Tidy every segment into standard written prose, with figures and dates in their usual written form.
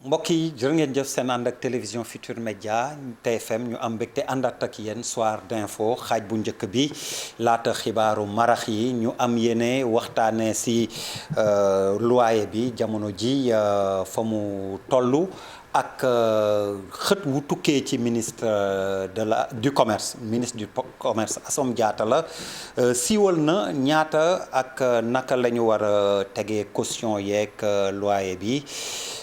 mbokk yi jërë ngeen jëf seen ànd ak télévision Futur Média TFM ñu am mbégte àndaat ak yéen soir d'info xaaj bu njëkk bi laata xibaaru marax yi ñu am yéene waxtaanee si loyer bi jamono ji fa mu tollu ak xët wu tukkee ci ministre du commerce Assome Diatta la siiwal na ñaata ak naka la ñu war a tegee caution yeeg loyer bi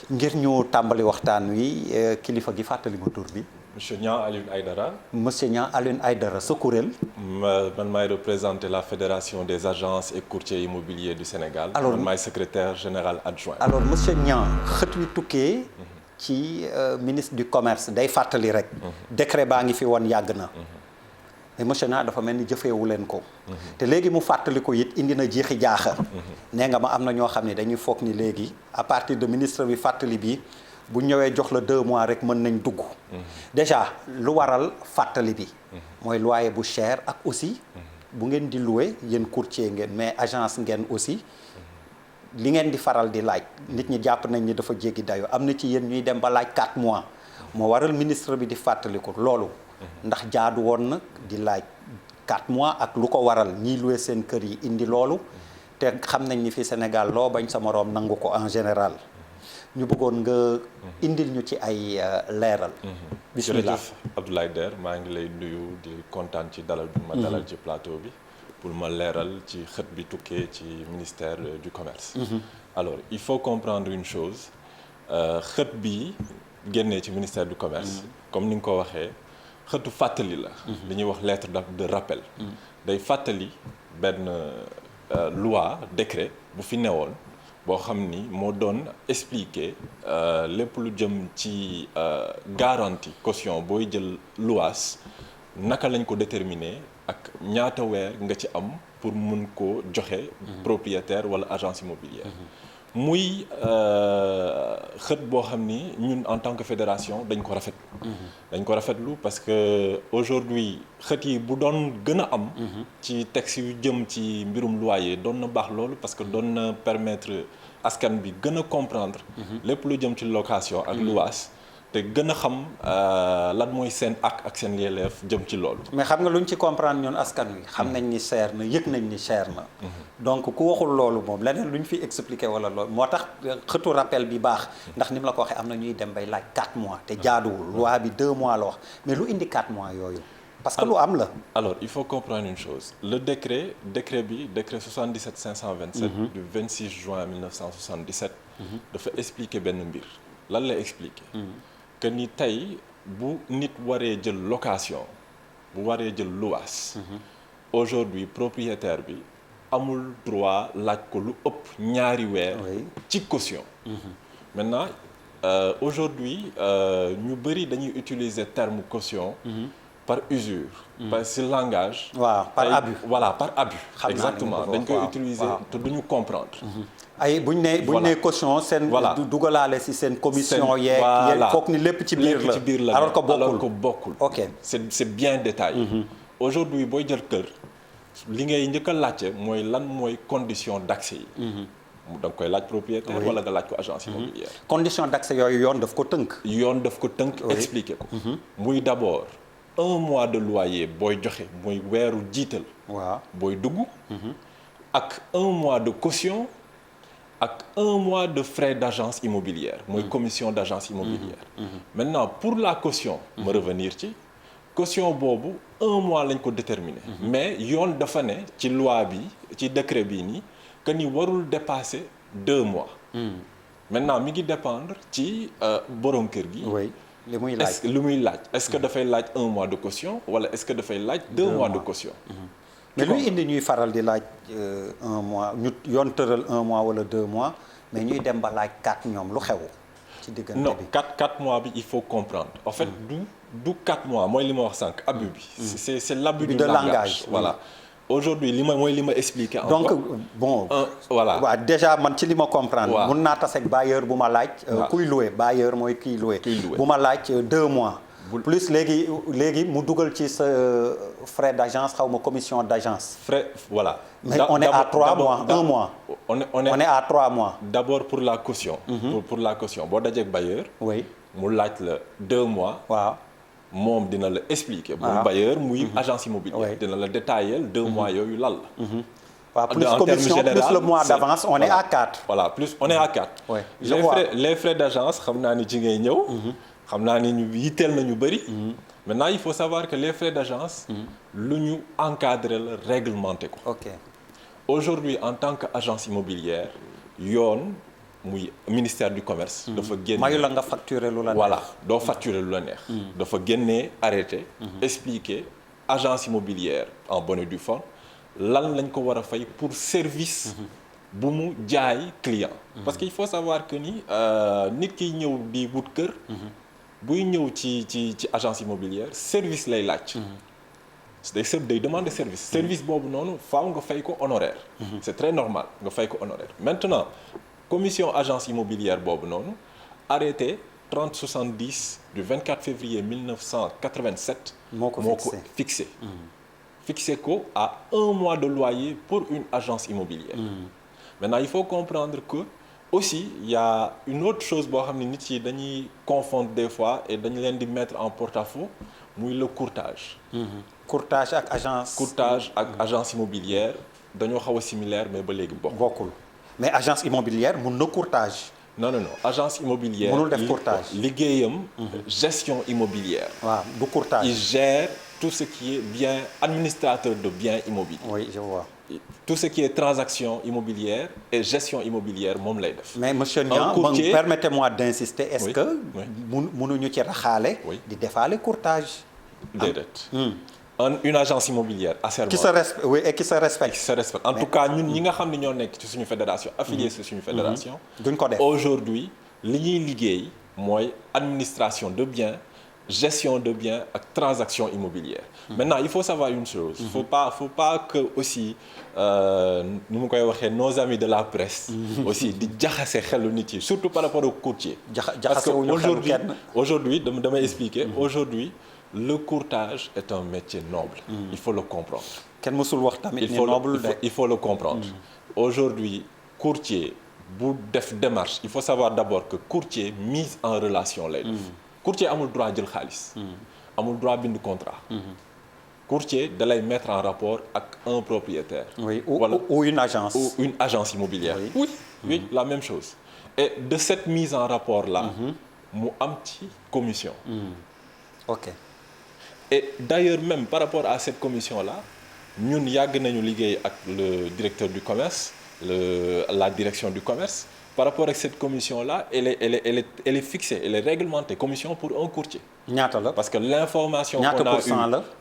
ngir ñu tàmbali waxtaan wi kilifa gi fàttali ma tur bi. Monsieur Niang Alioune Aïdara. Monsieur Niang Alioune Aïdara sa kuréel. man maay représenter la fédération des agences et courtiers immobiliers du Sénégal. alors man maay secrétaire général adjoint. alors monsieur Niang xët wi tukkee. ci ministre du commerce day fàttali rek. décret baa ngi fi woon yàgg na. mais monsieur Niang dafa mel ni jëfeewu leen ko. te léegi mu fàttali ko it indi na jeexi jaaxa. nee nga ma am na ñoo xam ne dañuy foog ni léegi à partir de ministre bi fàttali bi bu ñëwee jox la 2 mois rek mën nañ dugg. déjà lu waral fàttali bi. mooy loyer bu cher ak aussi. bu ngeen di louer yéen courtier ngeen mais agence ngeen aussi. li ngeen di faral di laaj nit ñi jàpp nañ ni dafa jéggi dayoo am na ci yéen ñuy dem ba laaj 4 mois moo waral ministre bi di fàttali ko loolu. ndax jaadu woon na di laaj 4 mois ak lu ko waral ñiy loué seen kër yi indi loolu. te xam nañ ni fi Sénégal loo bañ sa moroom nangu ko en général. ñu bëggoon nga indil ñu ci ay leeral. bismillah jërëjëf Abdoulaye Der maa ngi lay nuyu di kontaan ci dalal bi ma dalal ci plateau bi. pour ma leeral ci xët bi tukkee ci ministère du commerce. alors il faut comprendre une chose xët bi génnee ci ministère du commerce. comme ni nga ko waxee xëtu fàttali la. li ñuy wax lettre de rappel. day fàttali benn loi décret bu fi newoon boo xam ni moo doon expliquer lépp lu jëm ci garantie caution booy jël luwaas naka lañ ko déterminer. ak ñaata weer nga ci am pour mun ko joxe propriétaire wala agence immobilière muy xët boo xam ni ñun en tant que fédération dañ ko rafetlu parce que aujourd'hui xët yi bu doon gën a am ci texte yu jëm ci mbirum loyer doon na baax loolu parce que doon na permettre askan bi gën a comprendre lépp lu jëm ci location ak luwaas te gën a xam lan mooy seen ak seen yelleef jëm ci loolu. mais xam nga lu ñu ci comprendre ñun askan wi. xam nañ ni cher na yëg nañ ni cher na. donc ku waxul loolu moom leneen lu ñu fi expliquer wala loolu moo tax xëtu rappel bi baax. ndax ni mu la ko waxee am na ñuy dem bay laaj 4 mois te jaaduwul. loi bi 2 mois la wax mais lu indi 4 mois yooyu. parce que lu am la. alors il faut comprendre une chose le décret bi décret 77 527. du 26 juin 1977. dafa expliquer benn mbir lan la expliquer. que ni tey bu nit waree jël location bu waree jël luwaas. aujourd'hui propriétaire bi amul droit laaj ko lu ëpp ñaari weer. ci caution. maintenant aujourd'hui ñu bëri dañuy utiliser terme caution. par usure. par si langage. waaw par abus. voilà par abus. exactement dañ koy utiliser te duñu comprendre. ay buñ ne caution seen. dugalaale si seen commission yeeg. foog ni lépp ci biir la alors que bokkul. ok c'est bien détaillé. aujourd'hui booy jël kër li ngay njëkk a laajte mooy lan mooy condition d'accès yi. da nga koy laaj propriétaire wala nga laaj ko agence immobilière. condition d'accès yooyu yoon daf ko tënk. expliquer ko. muy d'abord 1 mois de loyer booy joxe mooy weeru jiital. waaw booy dugg. ak 1 mois de caution. ak 1 mois de frais d'agence immobilière mooy commission d'agence immobilière. maintenant pour la caution. ma revenir ci caution boobu 1 mois lañ ko déterminer. mais yoon dafa ne ci loi bi ci décret bii nii que ni warul dépasser 2 mois. maintenant mi ngi dépendre ci borom kër gi. oui li muy laaj est-ce que dafay laaj 1 mois de caution wala est-ce que dafay laaj 2 mois de caution. mais luy indi ñuy faral di laaj 1 mois ñu yoon tëral 1 mois wala 2 mois mais ñuy dem ba laaj 4 ñoom lu xew ci diggante bi. non 4 mois bi il faut comprendre en fait du 4 mois mooy li ma wax sànq abus bi. c'est l'abus du langage voilà. aujourd'hui li ma expliqué. donc bon. voilà waaw déjà man ci li ma comprendre. mun naa tase ak bailleur bu ma laaj. kuy louer bailleur mooy kiy louer. bu ma laaj 2 mois. plus léegi mu dugal ci sa frais d'agence xaw ma commission d'agence. Frais voilà. Mais on est à 3 mois 1 mois. On est à 3 mois. D'abord pour la caution. Pour la caution boo dajeeg bailleur. oui mu laaj la 2 mois. waaw. moom dina la expliquer. waaw muy bailleur muy agence immobilière. oui dina la détailler 2 mois yooyu lan la. waaw plus commission plus le mois d'avance on est à 4. voilà plus on est à 4. oui les frais d'agence xam naa ni ci ngay ñëw. xam naa ni ñu yitteel na ñu bëri. maintenant il faut savoir que les frais d'agence. lu ñu encadrer la réglementer ko. ok aujourd'hui en tant qu'agence immobilière yoon muy ministère du commerce. dafa génne mayu la nga facturer lu la neex. voilà doo facturer lu la neex. dafa génnee arrêté. expliquer agence immobilière en bonne et due forme lan lañ ko war a fay pour service. bu mu jaay client. parce que il faut savoir que ni nit kiy ñëw di wut kër. buy ñëw ci agence immobilière service lay laaj. day demander service. service boobu noonu faaw nga fay ko honoraire. c'est très normal nga fay ko honoraire. maintenant commission agence immobilière boobu noonu arrêté 3070 du 24 février 1987. moo ko fixé. fixé ko à 1 mois de loyer pour une agence immobilière. Maintenant il faut comprendre que aussi il y a une autre chose boo xam ne nit yi dañuy confondre des fois et dañu leen di mettre en porte-à-faux muy le courtage. courtage ak agence. courtage ak agence immobilière dañoo xaw a similaire mais ba léegi bokkul mais agence immobilière mun na courtage. non agence immobilière. mënul def courtage liggéeyam. gestion immobilière. waaw du courtage. il gère tout ce qui est bien administrateur de biens immobiliers. oui je vois. tout ce qui est transaction immobilière et gestion immobilière moom lay def. mais monsieur Niang permettez-moi d'insister est-ce que mënuñu ci raxaale. di defaale courtage. déedéet. une agence immobilière asserment. qui se respecte. En tout cas ñun ñi nga xam ne ñoo nekk ci suñu fédération. affilié ci suñu fédération. duñ ko def aujourd'hui li ñuy liggéey mooy administration de biens. gestion de biens ak transaction immobilière. Maintenant il faut savoir une chose. faut pas que aussi nu mu koy waxee nos amis de la presse. aussi di jaxase xelu nit yi surtout par rapport au courtier. parce que aujourd'hui damay expliquer. aujourd'hui le courtage est un métier noble. il faut le comprendre. kenn mësul wax tamit ni noble de. il faut le comprendre. aujourd'hui courtier bu def démarche il faut savoir d'abord que courtier mise en relation lay def. courtier amul droit jël xaalis. amul droit bind contrat. courtier da lay mettre en rapport ak un propriétaire. oui ou une agence. ou une agence immobilière. oui la même chose. et de cette mise en rapport là. mu am ci commission. ok. et d'ailleurs même par rapport à cette commission là ñun yàgg nañu liggéey ak le directeur du commerce la direction du commerce. Par rapport à cette commission-là, elle est fixée, elle est réglementée, commission pour un courtier. ñaata la parce que l'information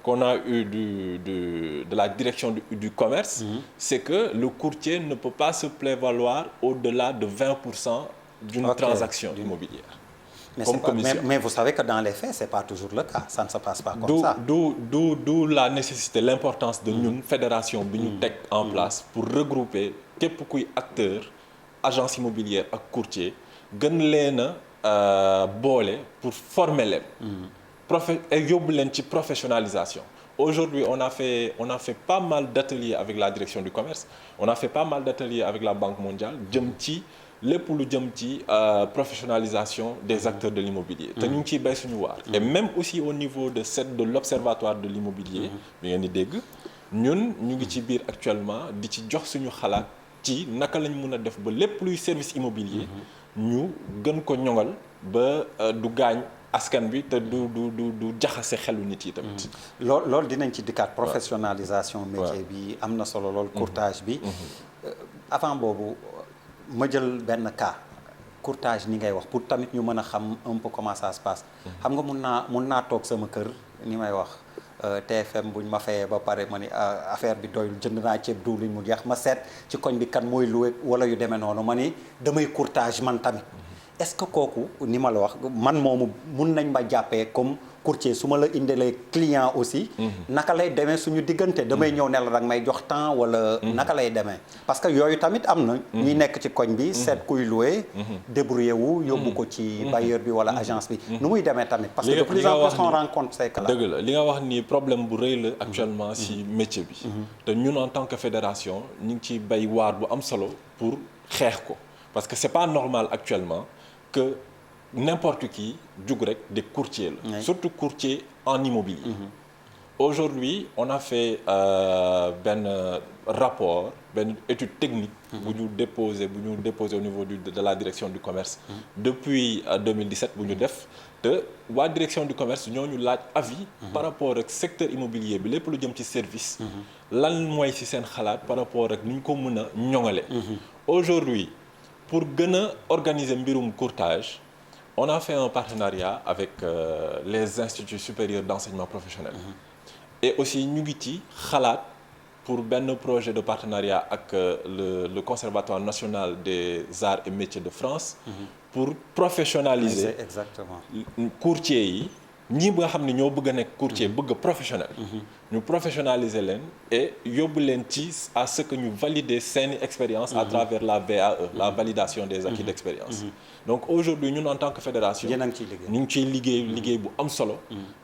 qu'on a eu de la direction du commerce, c'est que le courtier ne peut pas se prévaloir au-delà de 20% d'une transaction immobilière. Mais vous savez que dans les faits, c'est pas toujours le cas, ça ne se passe pas comme ça. D'où la nécessité, l'importance de ñun fédération bi ñu teg en place pour regrouper képp kuy acteur. agence immobilière ak courtier gën leen a boole pour former leen. yóbbu leen ci professionnalisation. Aujourd'hui on a fait pas mal d'ateliers avec la direction du commerce on a fait pas mal d'ateliers avec la Banque mondiale jëm ci lépp lu jëm ci professionnalisation des acteurs de l'immobilier. te ñu ngi ciy bay suñu waar. et même aussi au niveau de l'observatoire de l'immobilier. bi ngeen di dégg ñun ñu ngi ci biir actuellement di ci jox suñu xalaat. ci naka lañ mën a def ba lépp luy service immobilier ñu gën ko ñoŋal ba du gaañ askan bi te du jaxase xelu nit yi tamit. loolu dinañ ci dikkaat professionnalisation métier bi am na solo lool courtage bi. avant boobu ma jël benn cas courtage ni ngay wax pour tamit ñu mën a xam un peu comment ça se passe. xam nga mun naa toog sama kër ni may wax. TFM buñ ma fayee ba pare ma ni affaire bi doyul jënd naa ceeb diwlin mu jeex ma seet ci koñ bi kan mooy loué wala yu demee noonu ma ni damay courtage man tamit est-ce que kooku ni ma la wax man moomu mun nañ ma jàppee comme courtier su ma la indilee client aussi naka lay demee suñu diggante damay ñëw ne la danga may jox temps wala naka lay demee parce que yooyu tamit am na ñi nekk ci koñ bi seet kuy louer débrouiller wu yóbbu ko ci bailleur bi wala agence bi nu muy demee tamit parce que de plus en plus on rencontre ces cas-là. dëgg la li nga wax ni problème bu rëy la actuellement si métier bi te ñun en tant que fédération ñu ngi ciy bay waar bu am solo pour xeex ko parce que c'est pas normal actuellement que n'importe qui jug rek des courtiers la surtout courtier en immobilier aujourd'hui on a fait benn rapport benn étude technique bu ñu déposé au niveau de la direction du commerce depuis 2017 bu ñu def te waa direction du commerce ñoo ñu laaj avis par rapport ak secteur immobilier bi lépp lu jëm ci service lan mooy ci seen xalaat par rapport ak ni ñu ko mën a ñoŋale aujourd'hui pour gën a organiser mbirum courtage on a fait un partenariat avec les instituts supérieurs d'enseignement professionnel et aussi ñu ngi ci xalaat pour benn projet de partenariat ak le Conservatoire national des arts et métiers de France pour professionnaliser exactement courtier yi ñi nga xam ne ñoo bëgg a nekk courtier bëgg a professionnel ñu professionnaliser leen et yóbbu leen ci à ce que ñu valider seeni expérience à travers la VAE la validation des acquis d'expérience donc aujourd'hui ñun en tant que fédération ñu ngi ciy liggéey bu am solo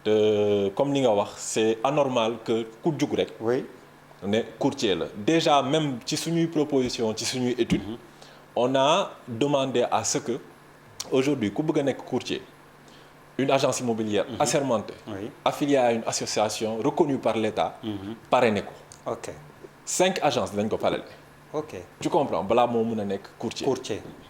te comme li nga wax c'est anormal que ku jug rek ne courtier la déjà même ci suñuy proposition ci suñuy étude on a demandé à ce que aujourd'hui ku bëgg a nekk courtier une agence immobilière assermentée affiliée à une association reconnue par l'État parrainé ko 5 agences dañ ko parrainé tu comprends balaa moo mën a nekk courtier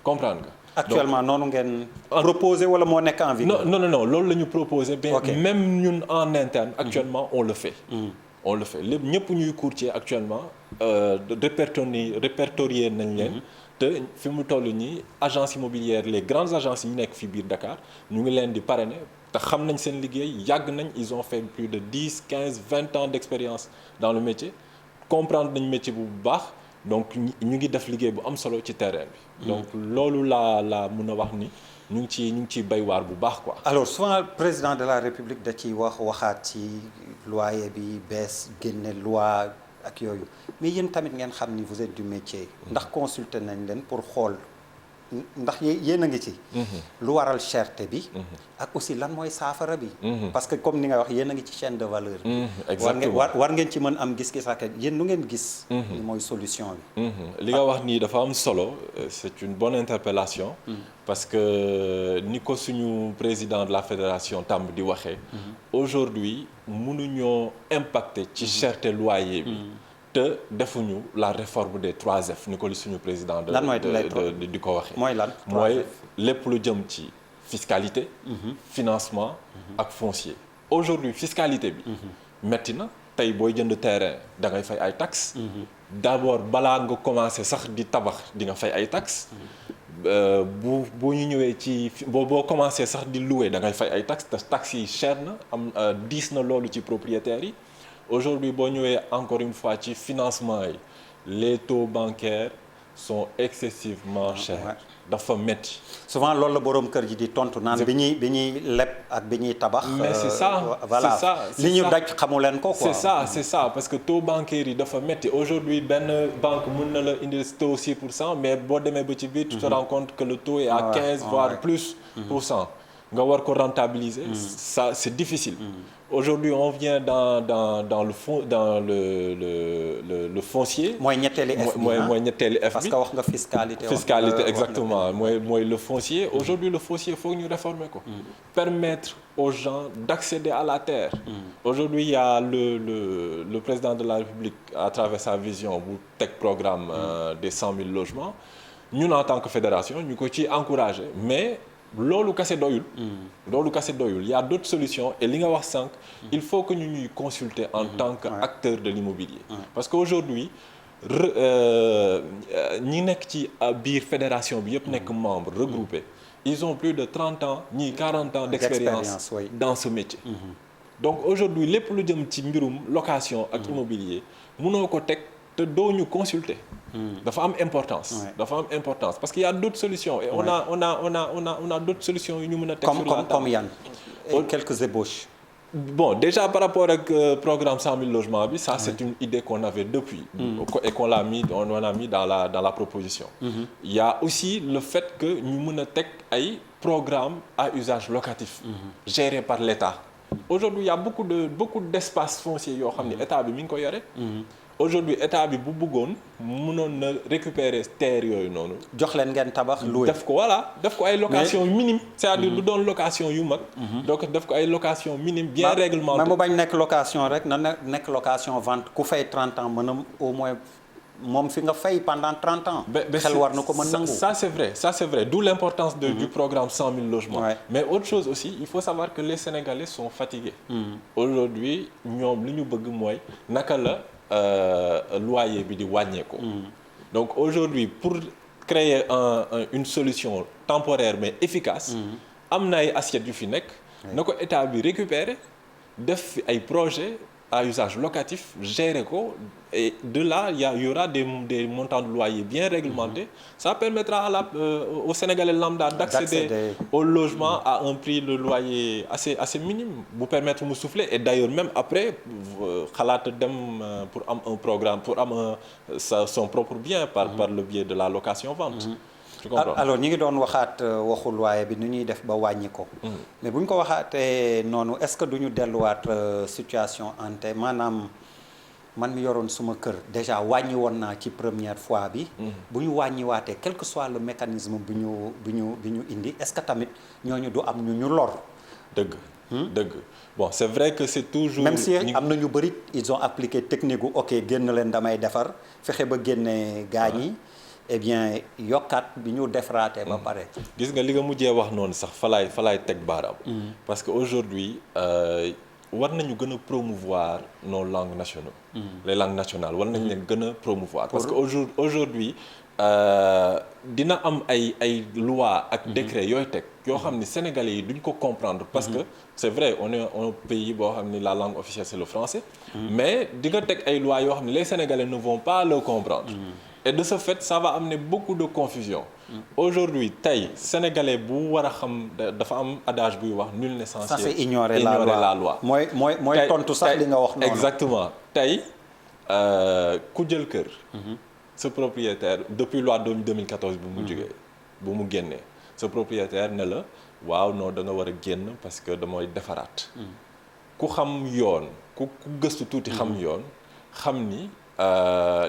comprendre nga actuellement noonu ngeen proposé wala moo nekk en vigueur non loolu la ñu proposé mais même ñun en interne actuellement on le fait lépp ñëpp ñuy courtier actuellement répertorier nañ leen te fi mu toll nii agence immobilière les grandes agences yi ñu nekk fii biir Dakar ñu ngi leen di parrainer te xam nañ seen liggéey yàgg nañ ils ont fait plus de 10 15 20 ans d'expérience dans le métier comprendre nañ métier bu baax donc ñu ngi def liggéey bu am solo ci terrain bi donc loolu laa mën a wax ni ñu ngi ciy bay waar bu baax quoi. alors souvent président de la République da ciy waxaat ci loyer bi bees génne loi ak yooyu mais yéen tamit ngeen xam ni vous êtes du métier ndax consulter nañ leen pour xool ndax yéen a ngi ci lu waral cherté bi ak aussi lan mooy saafara bi parce que comme ni nga wax yéen a ngi ci chaîne de valeur bi war ngeen ci mën am gis-gis ak yéen nu ngeen gis ni mooy solution bi li nga wax nii dafa am solo c'est une bonne interpellation parce que ni ko suñu président de la fédération tàmb di waxee aujourd'hui mënuñoo impacter ci cherté loyer bi te defuñu la réforme des 3F ni ko li suñu président di ko waxee mooy lépp lu jëm ci fiscalité financement ak foncier aujourd'hui fiscalité bi metti na tey booy jënd terrain da ngay fay ay taxes d'abord balaa nga commencer sax di tabax di nga fay ay taxes boo ñu ñëwee ci boo commencer sax di louer da ngay fay ay taxes te taxes yi cher na diis na loolu ci propriétaires yi aujourd'hui boo ñëwee encore une fois ci financement yi les taux bancaires sont excessivement chers dafa métti. souvent loolu la boroom kër ji di tontu naan bi ñuy leb ak bi ñuy tabax. mais c'est ça voilà li ñu daj xamu leen ko quoi. c'est ça parce que taux bancaire yi dafa métti aujourd'hui benn banque mën na la indi taux 6% mais boo demee ba ci biir tu te rends compte que le taux est à 15 voire plus pour cent nga war ko rentabiliser. ça c'est difficile. Aujourd'hui on vient dans le fond dans le foncier. mooy ñetteeli F bi mooy ñetteeli F bi parce que wax nga fiscalité. fiscalité exactement mooy le foncier. Aujourd'hui le foncier faut ñu réformer ko. permettre aux gens d'accéder à la terre. Aujourd'hui il y a le président de la République à travers sa vision bu teg programme des 100 000 logements ñun en tant que fédération ñu ko ci encourager mais. loolu kese doyul. Il y a d'autres solutions et li nga wax sànq. il faut que ñu ñuy consulter en tant qu'acteur de l'immobilier. parce que aujourd'hui ñi nekk ci biir fédération bi yëpp nekk membre regroupé ils ont plus de 30 ans ñii 40 ans d'expérience dans ce métier. donc aujourd'hui lépp lu jëm ci mbirum location ak immobilier mënoo ko teg te doo ñu consulter. dafa am importance. parce qu'il y a d'autres solutions et on a d'autres solutions yu ñu mën a teg sur la table comme yan quelques ébauches. Bon, déjà par rapport au programme 100 000 logements, ça c'est une idée qu'on avait depuis et qu'on on a mis dans la proposition. Il y a aussi le fait que nous avons un programme à usage locatif géré par l'État. Aujourd'hui, il y a beaucoup d'espaces fonciers qui ont été l'État. Aujourd'hui, l'État a récupérer terre yooyu noonu. jox leen ngeen tabax loué. def ko ay location minime. c'est-à-dire du doon location yu mag. donc def ko ay location minime bien réglementée. mais mu bañ nekk location rek na nekk location vente ku fay 30 ans mën a au moins moom fi nga fay pendant 30 ans. xel war na ko mën nangu. ça c'est vrai d'où l'importance du programme 100 000 logements. Ouais. Mais autre chose aussi, il faut savoir que les Sénégalais sont fatigués. Aujourd'hui ñoom li ñu bëgg mooy naka la loyer bi di wàññeeku. Donc aujourd'hui pour créer une solution temporaire mais efficace. am na ay assiettes yu fi nekk. na ko état bi récupérer def fi ay projets à usage locatif gérer ko et de là il y aura des montants de loyer bien réglementés. Ça permettra au Sénégalais lambda d'accéder au logement à un prix de loyer assez minime bu permettre mu souffler et d'ailleurs même après xalaat dem pour am un programme pour am son propre bien par le biais de la location vente. alors ñi ngi doon waxaat waxu loyer bi nu ñuy def ba wàññi ko. mais bu ñu ko waxaatee noonu est-ce que duñu delluwaat situation ante maanaam man mi yoroon suma kër déjà wàññi woon naa ci première fois bi. bu ñu wàññiwaatee quel que soit le mécanisme bi ñu indi est-ce que tamit ñooñu du am ñu lor. dëgg bon c'est vrai que c'est toujours. même si am na ñu bëri ils ont appliqué technique gu ok génn leen damay defar fexe ba génne gaañ yi. eh bien yokkaat bi ñu defaraatee ba pare. gis nga li nga mujjee wax noonu sax fa laay teg baaraam. parce que aujourd'hui war nañu gën a promouvoir nos langues nationales. Les langues nationales war nañu leen gën a promouvoir. parce que aujourd'hui dina am ay loi ak décret yooyu teg yoo xam ni sénégalais yi duñ ko comprendre. parce que c'est vrai on est un pays boo xam ni la langue officielle c'est le français. mais di nga teg ay lois yoo xam ni les sénégalais ne vont pas le comprendre. Et de ce fait ça va amener beaucoup de confusion. Aujourd'hui tey sénégalais bu war a xam dafa am adage buy wax nul n'est censé ignorer la loi. mooy tontu sax li nga wax noonu. exactement tey ku jël kër. ce propriétaire depuis loi 2014 bu mu jógee bu mu génnee ce propriétaire ne la waaw non da nga war a génn parce que damay defaraat. ku xam yoon ku gëstu tuuti xam yoon xam ni.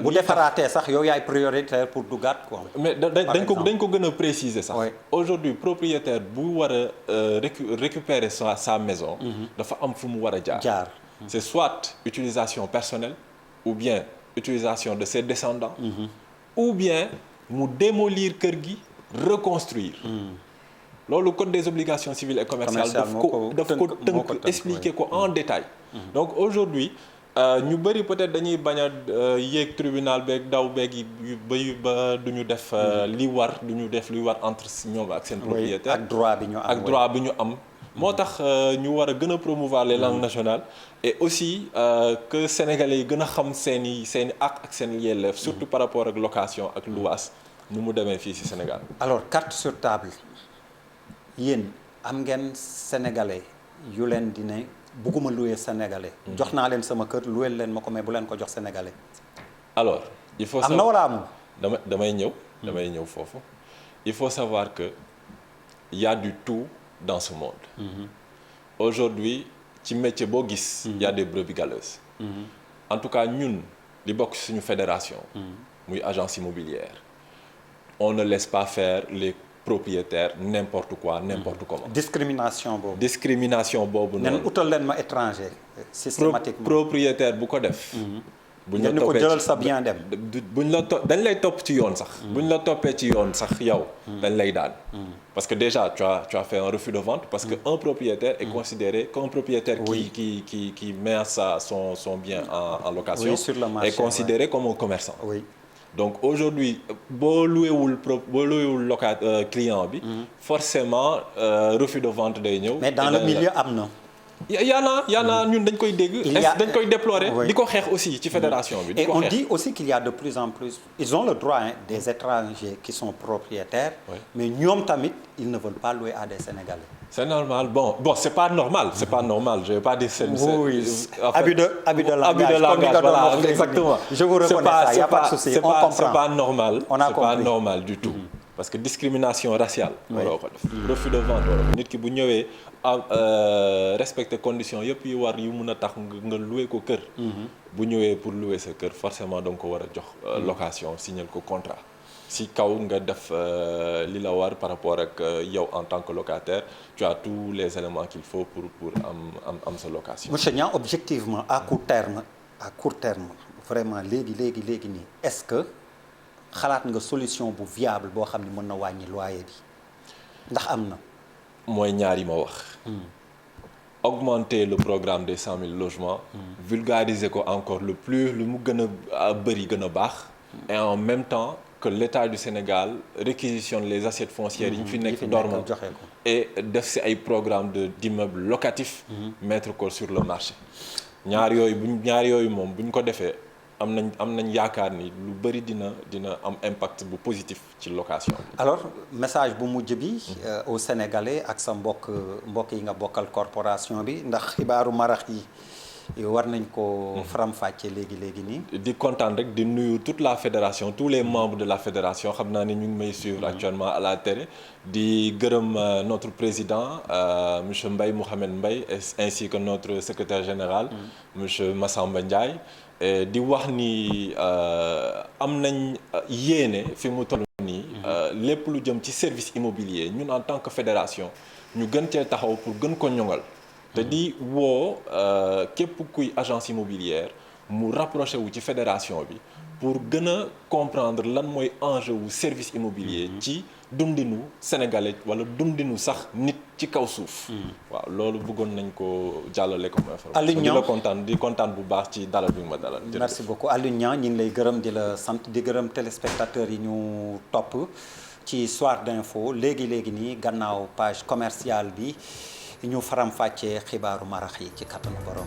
bu defaraatee sax yow yaay prioritaire pour dugaat quoi. mais dañ ko gën a préciser sax. Oui. Aujourd'hui propriétaire bu war a récupérer sa maison. dafa am fu mu war a jaar. C'est soit utilisation personnelle ou bien utilisation de ses descendants. ou bien mu démolir kër gi reconstruire. loolu code des obligations civiles et commerciales daf ko tënk expliquer ko en détail. Donc aujourd'hui ñu bëri peut-être dañuy bañ a yéeg tribunal beeg daw beeg yi ba du ñu def li war du ñu def li war entre ñoom ak seen propriétaire. ak droit bi ñu am moo tax ñu war a gën a promouvoir les langues nationales et aussi que sénégalais yi gën a xam seeni ak seen yelleef surtout par rapport ak location ak luwaas nu mu demee fii ci Sénégal. Alors carte sur table yéen am ngeen sénégalais yu leen di ne bugguma louer sénégalais. jox naa leen sama kër louer leen ma ko mais bu leen ko jox sénégalais. alors il faut am na wala amul. damay ñëw foofu il faut savoir que il y a du tout dans ce monde. Aujourd'hui ci métier boo gis. il y a des brebis galeuses. En tout cas ñun li bokk suñu fédération. muy agence immobilière. On ne laisse pas faire les propriétaires n'importe quoi n'importe comment. discrimination boobu noonu. nen utal leen ma étranger. systématiquement propriétaire bu ko def. buñ la ko jëlal sa bien dem. dañ lay topp ci yoon sax. buñ la toppee ci yoon sax yow. dañ lay daan. parce que déjà tu as fait un refus de vente parce que un propriétaire est considéré comme un propriétaire qui met son bien en location. Sur le marché, est considéré comme un commerçant. Oui. Donc aujourd'hui boo louéwul client bi. Forcément refus de vente day ñëw. mais dans le milieu am na. y en a ñun dañ koy dégg. dañ koy déplorer. di ko xeex aussi ci fédération bi. et on dit aussi qu'il y a de plus en plus ils ont le droit des étrangers qui sont propriétaires. mais ñoom tamit ils ne veulent pas louer à des Sénégalais. C'est normal. Bon, c'est pas normal. C'est pas normal. Je vais pas dire c'est abus de langage. Voilà, exactement. Je vous reconnais ça, il y a pas de souci. On comprend. C'est pas normal. On a c'est compris. pas normal du tout. Parce que discrimination raciale. waroo ko def. refus de vente waroo ko nit ki bu ñëwee respecter conditions yëpp yu war yu mun a tax nga louer ko kër. bu ñëwee pour louer sa kër forcément donc ko war a jox location signer ko contrat. si kaw nga def li la war par rapport ak yow en tant que locataire tu as tous les éléments qu'il faut pour am sa location. Monsieur Niang, objectivement à court terme vraiment léegi nii est-ce que xalaat nga solution bu viable boo xam ne mën na wàññi loyer bi ndax am na. mooy ñaar yi ma wax. augmenter le programme des 100 000 logements. vulgariser ko encore lu mu gën a bëri gën a baax. et en même temps que l'État du Sénégal réquisitionne les assiettes foncières yi fi nekk dormant et def ci ay programme d'immeubles locatifs. mettre ko sur le marché. ñaar yooyu moom bu ñu ko defee. am nañ yaakaar ni lu bëri dina am impact bu positif ci location bi. alors message bu mujj bi au Sénégalais ak sa mbokk yi nga bokkal corporation bi ndax xibaaru marax yi war nañ ko faram-fàcce léegi nii. di kontaan rek di nuyu toute la fédération tous les membres de la fédération xam naa ni ñu ngi may suivre actuellement à la télé di gërëm notre président monsieur Mbaye Mouhamed Mbaye ainsi que notre secrétaire général monsieur Massamba Ndiaye. di wax ni am nañ yéene fi mu toll nii lépp lu jëm ci service immobilier ñun en tant que fédération ñu gën cee taxaw pour gën ko ñoŋal te di woo képp kuy agence immobilière mu rapproché wu ci fédération bi pour gën a comprendre lan mooy enjeu wu service immobilier ci dundinu sénégalais wala dundinu sax nit ci kaw suuf. waaw loolu bëggoon nañ ko jàllale comme information. di kontaan bu baax ci dalal bi nga ma dalal. merci beaucoup Alioune Niang ñu ngi lay gërëm di la sant di gërëm téléspectateurs yi ñu topp ci Soir d'info léegi nii gannaaw page commerciale bi ñu faram-fàccee xibaaru marax yi ci kattanu borom.